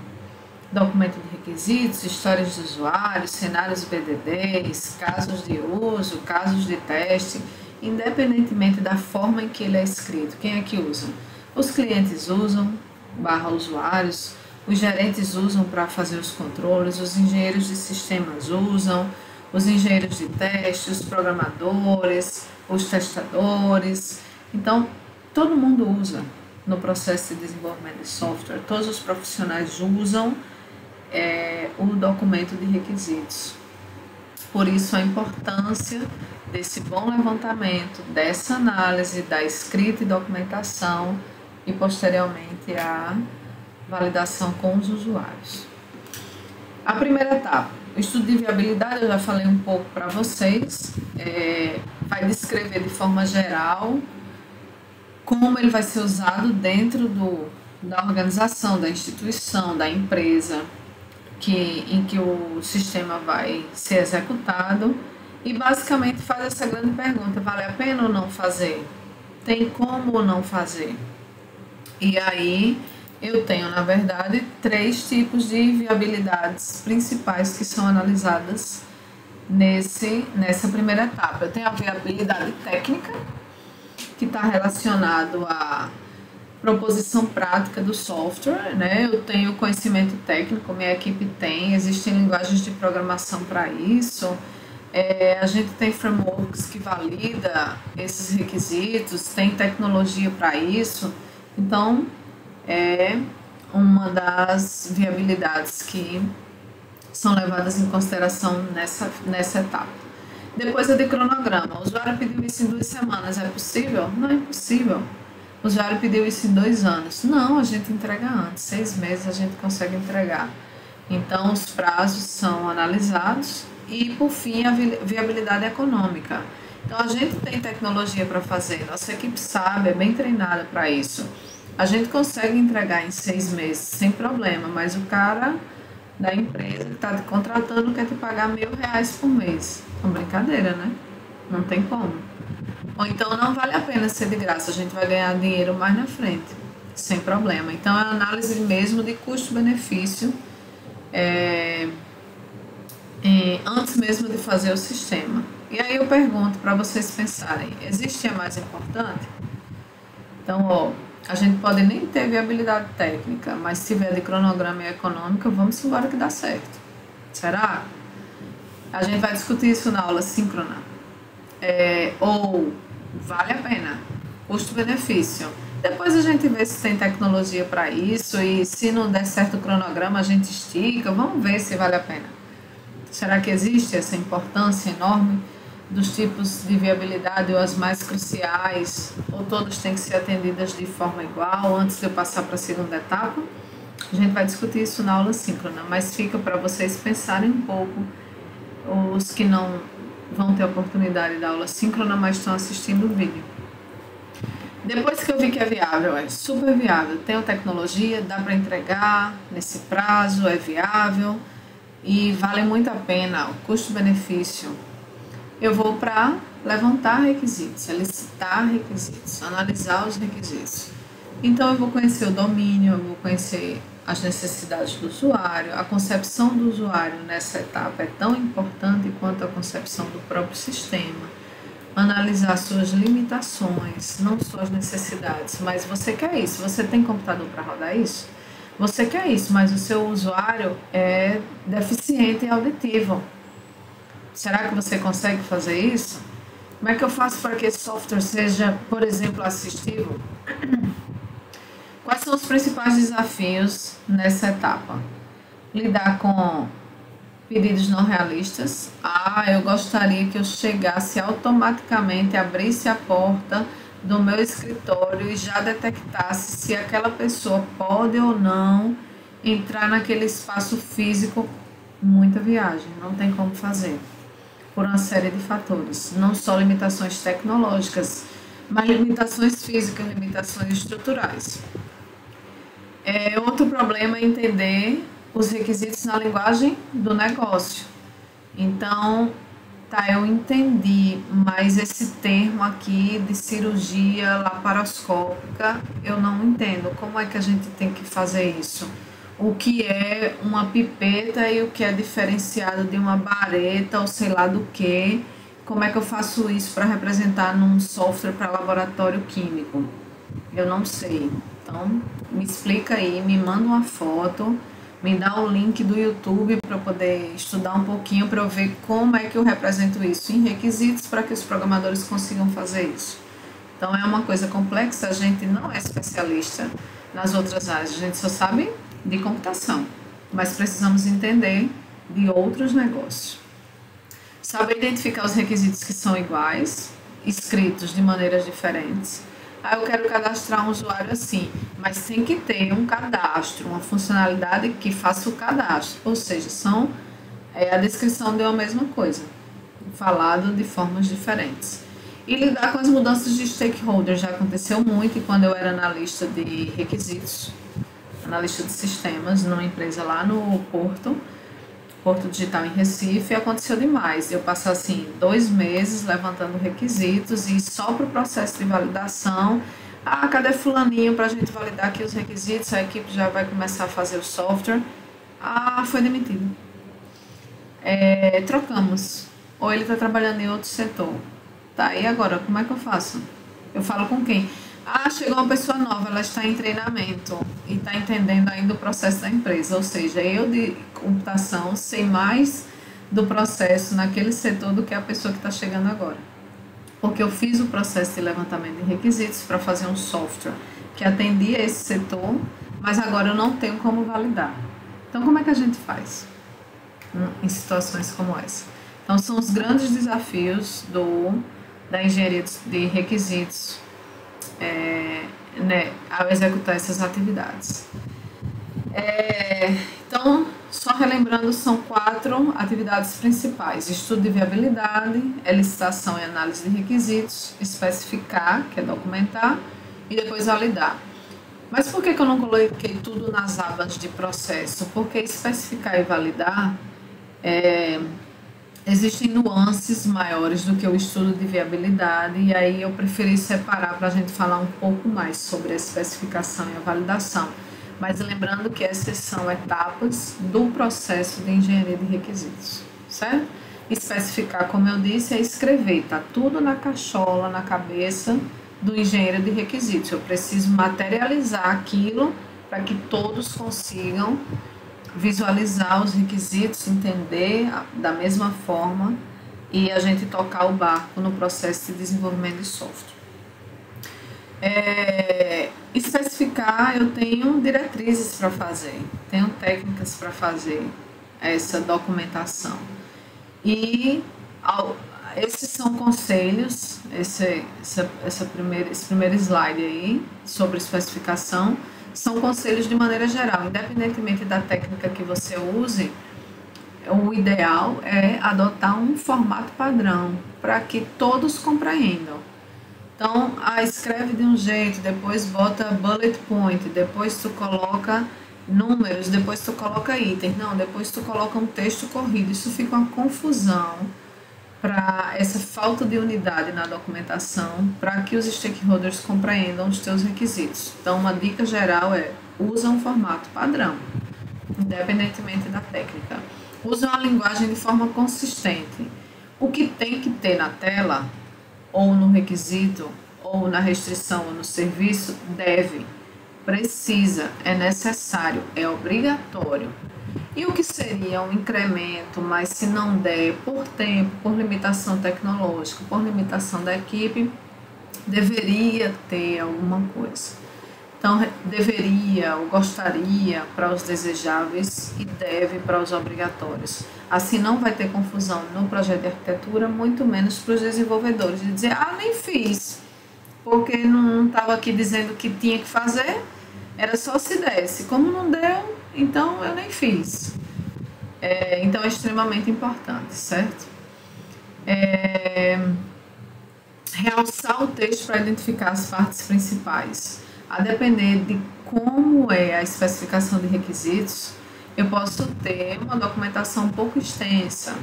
Documento de requisitos, histórias de usuários, cenários BDDs, casos de uso, casos de teste, independentemente da forma em que ele é escrito. Quem é que usa? Os clientes usam, /usuários, os gerentes usam para fazer os controles, os engenheiros de sistemas usam, os engenheiros de teste, os programadores, os testadores. Então, todo mundo usa no processo de desenvolvimento de software, todos os profissionais usam o documento de requisitos. Por isso, a importância desse bom levantamento, dessa análise, da escrita e documentação e, posteriormente, a validação com os usuários. A primeira etapa, o estudo de viabilidade, eu já falei um pouco para vocês, vai descrever de forma geral como ele vai ser usado dentro da organização, da instituição, da empresa em que o sistema vai ser executado e basicamente faz essa grande pergunta: vale a pena ou não fazer? Tem como ou não fazer? E aí eu tenho, na verdade, 3 tipos de viabilidades principais que são analisadas nessa primeira etapa. Eu tenho a viabilidade técnica, que está relacionado à proposição prática do software, né? Eu tenho conhecimento técnico, minha equipe tem, existem linguagens de programação para isso, a gente tem frameworks que valida esses requisitos, tem tecnologia para isso, então é uma das viabilidades que são levadas em consideração nessa etapa. Depois é de cronograma. O usuário pediu isso em 2 semanas. É possível? Não é impossível. O usuário pediu isso em 2 anos. Não, a gente entrega antes. 6 meses a gente consegue entregar. Então, os prazos são analisados e, por fim, a viabilidade econômica. Então, a gente tem tecnologia para fazer. Nossa equipe sabe, é bem treinada para isso. A gente consegue entregar em 6 meses sem problema, mas o cara da empresa que está te contratando quer te pagar R$1.000 por mês. É uma brincadeira, né? Não tem como. Ou então não vale a pena ser de graça, a gente vai ganhar dinheiro mais na frente, sem problema. Então é a análise mesmo de custo-benefício antes mesmo de fazer o sistema. E aí eu pergunto para vocês pensarem, existe a mais importante? Então, a gente pode nem ter viabilidade técnica, mas se tiver de cronograma e econômica, vamos embora que dá certo. Será? A gente vai discutir isso na aula síncrona. Ou vale a pena, custo-benefício. Depois a gente vê se tem tecnologia para isso e se não der certo o cronograma, a gente estica. Vamos ver se vale a pena. Será que existe essa importância enorme dos tipos de viabilidade ou as mais cruciais, ou todas têm que ser atendidas de forma igual antes de eu passar para a segunda etapa? A gente vai discutir isso na aula síncrona, mas fica para vocês pensarem um pouco, os que não vão ter oportunidade da aula síncrona, mas estão assistindo o vídeo. Depois que eu vi que é viável, é super viável, tenho tecnologia, dá para entregar nesse prazo, é viável e vale muito a pena, o custo-benefício. Eu vou para levantar requisitos, elicitar requisitos, analisar os requisitos. Então, eu vou conhecer o domínio, eu vou conhecer as necessidades do usuário. A concepção do usuário nessa etapa é tão importante quanto a concepção do próprio sistema. Analisar suas limitações, não suas necessidades. Mas você quer isso? Você tem computador para rodar isso? Você quer isso, mas o seu usuário é deficiente e auditivo. Será que você consegue fazer isso? Como é que eu faço para que esse software seja, por exemplo, assistivo? Quais são os principais desafios nessa etapa? Lidar com pedidos não realistas. Eu gostaria que eu chegasse automaticamente, abrisse a porta do meu escritório e já detectasse se aquela pessoa pode ou não entrar naquele espaço físico. Muita viagem, não tem como fazer. Por uma série de fatores, não só limitações tecnológicas, mas limitações físicas, limitações estruturais. Outro problema é entender os requisitos na linguagem do negócio. Então, eu entendi, mas esse termo aqui de cirurgia laparoscópica, eu não entendo. Como é que a gente tem que fazer isso? O que é uma pipeta e o que é diferenciado de uma vareta ou sei lá do que. Como é que eu faço isso para representar num software para laboratório químico? Eu não sei. Então, me explica aí, me manda uma foto, me dá o link do YouTube para eu poder estudar um pouquinho, para eu ver como é que eu represento isso em requisitos para que os programadores consigam fazer isso. Então, é uma coisa complexa, a gente não é especialista nas outras áreas, a gente só sabe de computação, mas precisamos entender de outros negócios. Saber identificar os requisitos que são iguais, escritos de maneiras diferentes. Ah, eu quero cadastrar um usuário assim, mas tem que ter um cadastro, uma funcionalidade que faça o cadastro, ou seja, a descrição de uma mesma coisa, falado de formas diferentes. E lidar com as mudanças de stakeholders já aconteceu muito quando eu era analista de requisitos, analista de sistemas numa empresa lá no Porto Digital em Recife, aconteceu demais. Eu passei assim 2 meses levantando requisitos e só para o processo de validação. Ah, cadê fulaninho para a gente validar aqui os requisitos? A equipe já vai começar a fazer o software. Ah, foi demitido. Trocamos. Ou ele está trabalhando em outro setor. Tá, e agora, como é que eu faço? Eu falo com quem? Ah, chegou uma pessoa nova, ela está em treinamento e está entendendo ainda o processo da empresa. Ou seja, eu de computação sei mais do processo naquele setor do que a pessoa que está chegando agora. Porque eu fiz o processo de levantamento de requisitos para fazer um software que atendia esse setor, mas agora eu não tenho como validar. Então, como é que a gente faz em situações como essa? Então, são os grandes desafios da engenharia de requisitos ao executar essas atividades. Então, só relembrando, são 4 atividades principais: estudo de viabilidade, licitação e análise de requisitos, especificar, que é documentar, e depois validar. Mas por que eu não coloquei tudo nas abas de processo? Porque especificar e validar existem nuances maiores do que o estudo de viabilidade, e aí eu preferi separar para a gente falar um pouco mais sobre a especificação e a validação. Mas lembrando que essas são etapas do processo de engenharia de requisitos, certo? Especificar, como eu disse, é escrever, tá tudo na cachola, na cabeça do engenheiro de requisitos. Eu preciso materializar aquilo para que todos consigam visualizar os requisitos, entender da mesma forma e a gente tocar o barco no processo de desenvolvimento de software. Especificar, eu tenho diretrizes para fazer, tenho técnicas para fazer essa documentação. E esses são conselhos, esse primeiro slide aí sobre especificação, são conselhos de maneira geral, independentemente da técnica que você use. O ideal é adotar um formato padrão para que todos compreendam. Então, escreve de um jeito, depois bota bullet point, depois tu coloca números, depois tu coloca itens, não, depois tu coloca um texto corrido. Isso fica uma confusão para essa falta de unidade na documentação, para que os stakeholders compreendam os teus requisitos. Então, uma dica geral é: usa um formato padrão, independentemente da técnica. Usa uma linguagem de forma consistente. O que tem que ter na tela, ou no requisito, ou na restrição, ou no serviço, precisa, é necessário, é obrigatório. E o que seria um incremento, mas se não der, por tempo, por limitação tecnológica, por limitação da equipe, deveria ter alguma coisa. Então, deveria ou gostaria para os desejáveis e deve para os obrigatórios. Assim não vai ter confusão no projeto de arquitetura, muito menos para os desenvolvedores, de dizer: nem fiz, porque não estava aqui dizendo que tinha que fazer, era só se desse. Como não deu, então eu nem fiz. Então é extremamente importante, certo? Realçar o texto para identificar as partes principais. A depender de como é a especificação de requisitos, eu posso ter uma documentação um pouco extensa,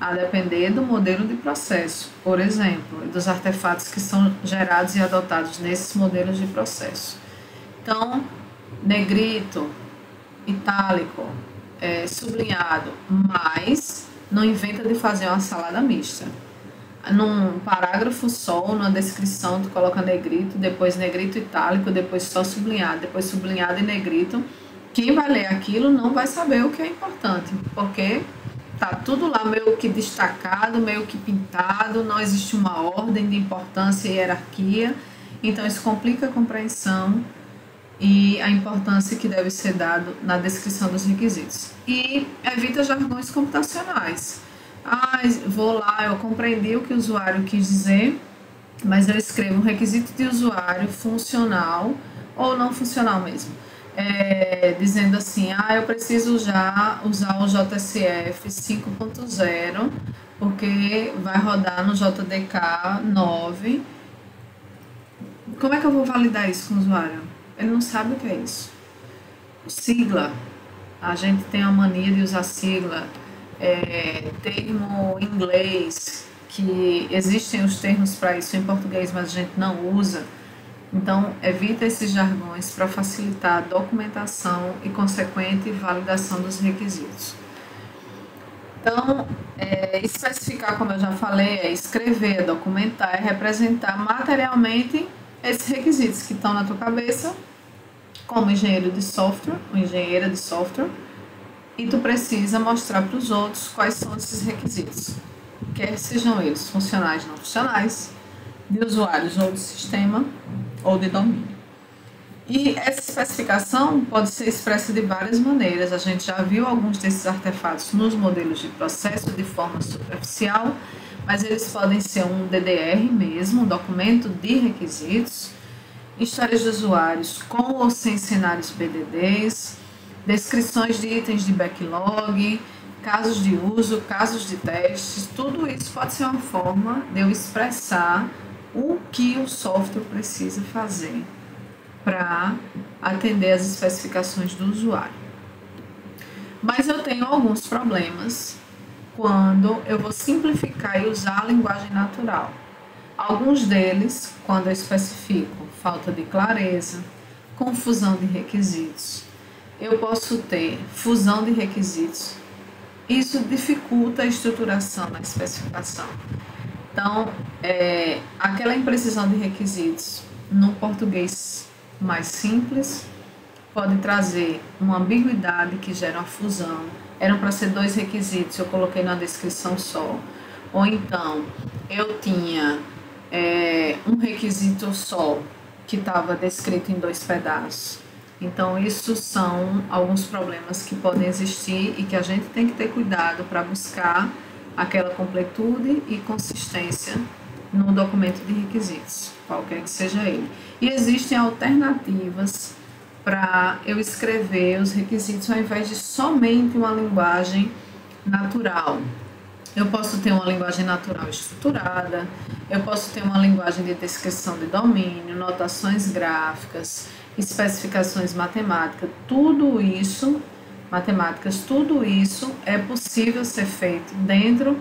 a depender do modelo de processo, por exemplo, dos artefatos que são gerados e adotados nesses modelos de processo. Então, negrito, itálico, sublinhado, mas não inventa de fazer uma salada mista. num parágrafo só, numa descrição, tu coloca negrito, depois negrito itálico, depois só sublinhado, depois sublinhado e negrito. Quem vai ler aquilo não vai saber o que é importante, porque tá tudo lá meio que destacado, meio que pintado, não existe uma ordem de importância e hierarquia, então isso complica a compreensão e a importância que deve ser dado na descrição dos requisitos. E evita jargões computacionais. Vou lá, eu compreendi o que o usuário quis dizer, mas eu escrevo um requisito de usuário funcional ou não funcional mesmo. Dizendo assim, eu preciso já usar o JSF 5.0 porque vai rodar no JDK 9. Como é que eu vou validar isso com o usuário? Ele não sabe o que é isso. Sigla, a gente tem a mania de usar sigla, termo em inglês, que existem os termos para isso em português, mas a gente não usa. Então, evita esses jargões para facilitar a documentação e consequente validação dos requisitos. Então, especificar, como eu já falei, é escrever, documentar, é representar materialmente esses requisitos que estão na tua cabeça, como engenheiro de software, ou engenheira de software, e tu precisa mostrar para os outros quais são esses requisitos, quer sejam eles funcionais ou não funcionais, de usuários ou de sistema, ou de domínio. E essa especificação pode ser expressa de várias maneiras. A gente já viu alguns desses artefatos nos modelos de processo de forma superficial, mas eles podem ser um DDR mesmo, um documento de requisitos, histórias de usuários com ou sem cenários BDDs, descrições de itens de backlog, casos de uso, casos de testes. Tudo isso pode ser uma forma de eu expressar o que o software precisa fazer para atender às especificações do usuário. Mas eu tenho alguns problemas quando eu vou simplificar e usar a linguagem natural. Alguns deles, quando eu especifico falta de clareza, confusão de requisitos, eu posso ter fusão de requisitos. Isso dificulta a estruturação na especificação. Então, aquela imprecisão de requisitos no português mais simples pode trazer uma ambiguidade que gera uma fusão. Eram para ser 2 requisitos, eu coloquei na descrição só. Ou então, eu tinha um requisito só que estava descrito em 2 pedaços. Então, isso são alguns problemas que podem existir e que a gente tem que ter cuidado para buscar aquela completude e consistência no documento de requisitos, qualquer que seja ele. E existem alternativas para eu escrever os requisitos ao invés de somente uma linguagem natural. Eu posso ter uma linguagem natural estruturada, eu posso ter uma linguagem de descrição de domínio, notações gráficas, especificações matemáticas, tudo isso é possível ser feito dentro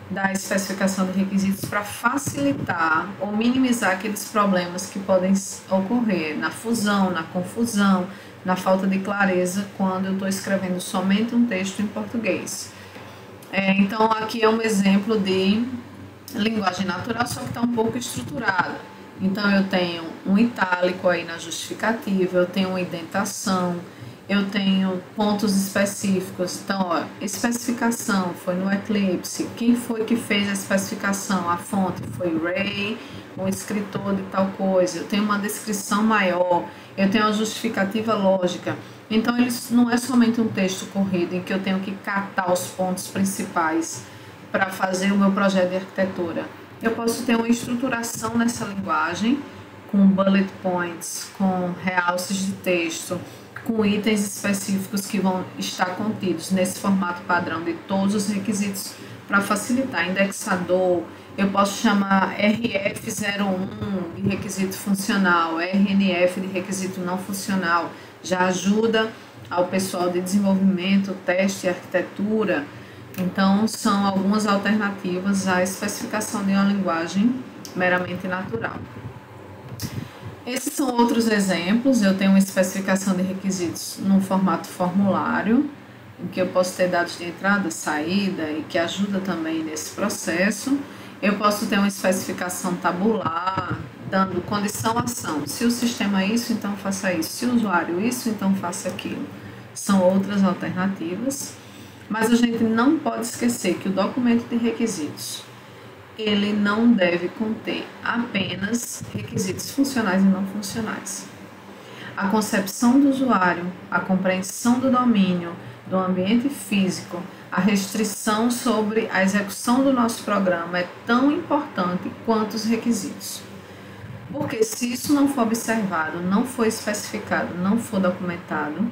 da especificação de requisitos para facilitar ou minimizar aqueles problemas que podem ocorrer na fusão, na confusão, na falta de clareza quando eu estou escrevendo somente um texto em português. Então, aqui é um exemplo de linguagem natural, só que está um pouco estruturada. Então, eu tenho um itálico aí na justificativa, eu tenho uma indentação, eu tenho pontos específicos. Então, especificação foi no Eclipse. Quem foi que fez a especificação? A fonte foi Ray, o escritor de tal coisa. Eu tenho uma descrição maior, eu tenho a justificativa lógica. Então, não é somente um texto corrido em que eu tenho que catar os pontos principais para fazer o meu projeto de arquitetura. Eu posso ter uma estruturação nessa linguagem, com bullet points, com realces de texto, com itens específicos que vão estar contidos nesse formato padrão de todos os requisitos para facilitar. Indexador, eu posso chamar RF01 de requisito funcional, RNF de requisito não funcional, já ajuda ao pessoal de desenvolvimento, teste e arquitetura. Então, são algumas alternativas à especificação de uma linguagem meramente natural. Esses são outros exemplos. Eu tenho uma especificação de requisitos num formato formulário, em que eu posso ter dados de entrada, saída e que ajuda também nesse processo. Eu posso ter uma especificação tabular, dando condição ação. Se o sistema é isso, então faça isso. Se o usuário isso, então faça aquilo. São outras alternativas. Mas a gente não pode esquecer que o documento de requisitos, ele não deve conter apenas requisitos funcionais e não funcionais. A concepção do usuário, a compreensão do domínio, do ambiente físico, a restrição sobre a execução do nosso programa é tão importante quanto os requisitos. Porque se isso não for observado, não for especificado, não for documentado,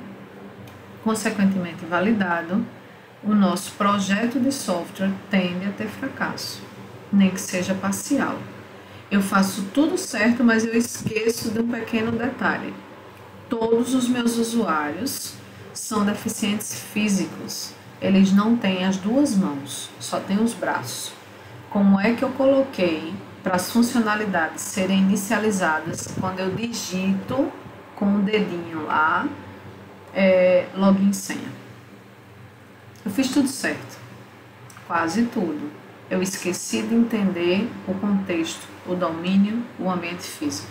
consequentemente validado, o nosso projeto de software tende a ter fracasso, nem que seja parcial. Eu faço tudo certo, mas eu esqueço de um pequeno detalhe. Todos os meus usuários são deficientes físicos. Eles não têm as duas mãos, só têm os braços. Como é que eu coloquei para as funcionalidades serem inicializadas quando eu digito com o dedinho lá, login senha? Eu fiz tudo certo, quase tudo. Eu esqueci de entender o contexto, o domínio, o ambiente físico.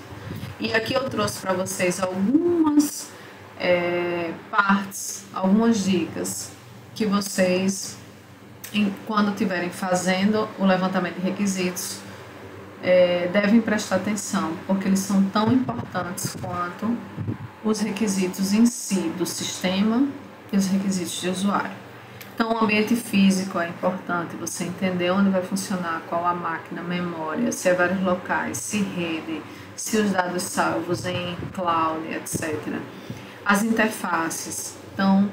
E aqui eu trouxe para vocês algumas partes, algumas dicas que vocês, quando estiverem fazendo o levantamento de requisitos, devem prestar atenção, porque eles são tão importantes quanto os requisitos em si do sistema e os requisitos de usuário. Então, o ambiente físico é importante você entender onde vai funcionar, qual a máquina, memória, se é vários locais, se rede, se os dados salvos em cloud, etc. As interfaces, então,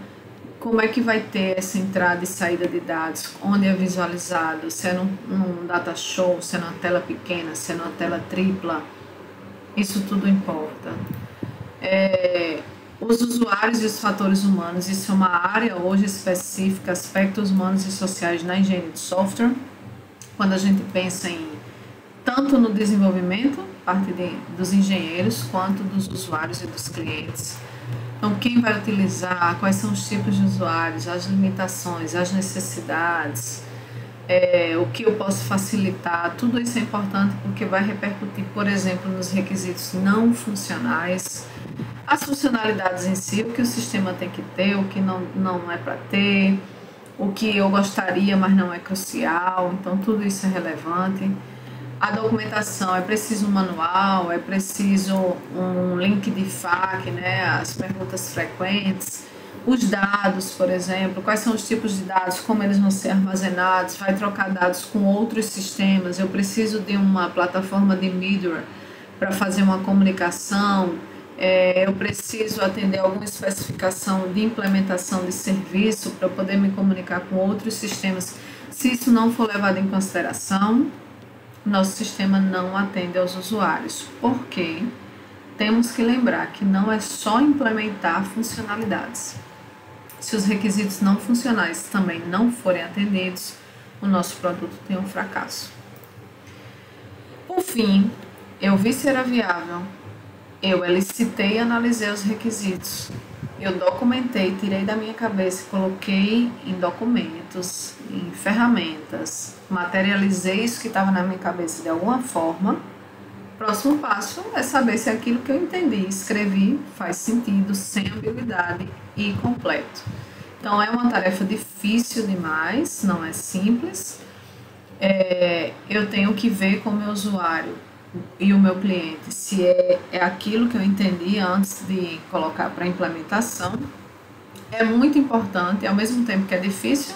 como é que vai ter essa entrada e saída de dados, onde é visualizado, se é num data show, se é numa tela pequena, se é numa tela tripla, isso tudo importa. Os usuários e os fatores humanos, isso é uma área hoje específica, aspectos humanos e sociais na engenharia de software. Quando a gente pensa em tanto no desenvolvimento, parte dos engenheiros, quanto dos usuários e dos clientes. Então, quem vai utilizar, quais são os tipos de usuários, as limitações, as necessidades, o que eu posso facilitar, tudo isso é importante porque vai repercutir, por exemplo, nos requisitos não funcionais, as funcionalidades em si, o que o sistema tem que ter, o que não é para ter, o que eu gostaria, mas não é crucial, então tudo isso é relevante. A documentação, é preciso um manual, é preciso um link de FAQ, né, as perguntas frequentes, os dados, por exemplo, quais são os tipos de dados, como eles vão ser armazenados, vai trocar dados com outros sistemas, eu preciso de uma plataforma de middleware para fazer uma comunicação, eu preciso atender alguma especificação de implementação de serviço para poder me comunicar com outros sistemas. Se isso não for levado em consideração, nosso sistema não atende aos usuários, porque temos que lembrar que não é só implementar funcionalidades. Se os requisitos não funcionais também não forem atendidos, o nosso produto tem um fracasso. Por fim, eu vi se era viável, eu elicitei e analisei os requisitos, eu documentei, tirei da minha cabeça e coloquei em documentos, em ferramentas, materializei isso que estava na minha cabeça de alguma forma. O próximo passo é saber se aquilo que eu entendi, escrevi, faz sentido, sem ambiguidade e completo. Então, é uma tarefa difícil demais, não é simples. Eu tenho que ver com o meu usuário e o meu cliente se é aquilo que eu entendi antes de colocar para implementação. É muito importante, ao mesmo tempo que é difícil,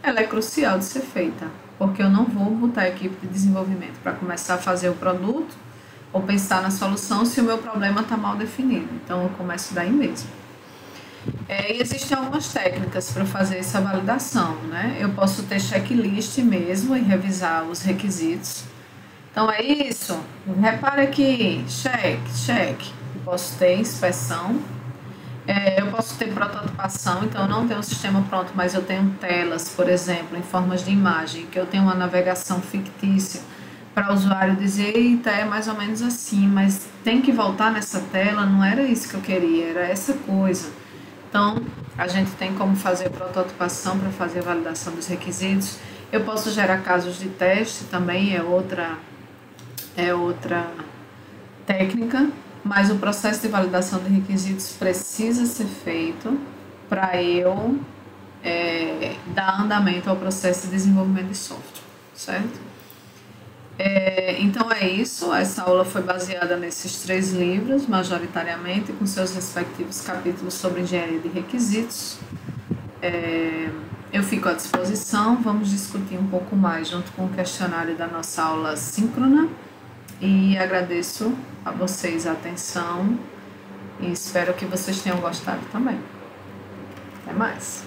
ela é crucial de ser feita, porque eu não vou botar a equipe de desenvolvimento para começar a fazer o produto ou pensar na solução se o meu problema está mal definido. Então, eu começo daí mesmo. E existem algumas técnicas para fazer essa validação, né? Eu posso ter checklist mesmo e revisar os requisitos. Então, é isso. Repara aqui, check. Eu posso ter inspeção. Eu posso ter prototipação, então eu não tenho um sistema pronto, mas eu tenho telas, por exemplo, em formas de imagem, que eu tenho uma navegação fictícia para o usuário dizer, eita, é mais ou menos assim, mas tem que voltar nessa tela, não era isso que eu queria, era essa coisa. Então, a gente tem como fazer prototipação para fazer a validação dos requisitos. Eu posso gerar casos de teste também, é outra técnica, mas o processo de validação de requisitos precisa ser feito para eu dar andamento ao processo de desenvolvimento de software, certo? Então é isso, essa aula foi baseada nesses 3 livros, majoritariamente, com seus respectivos capítulos sobre engenharia de requisitos. Eu fico à disposição, vamos discutir um pouco mais junto com o questionário da nossa aula síncrona e agradeço a vocês a atenção e espero que vocês tenham gostado também. Até mais!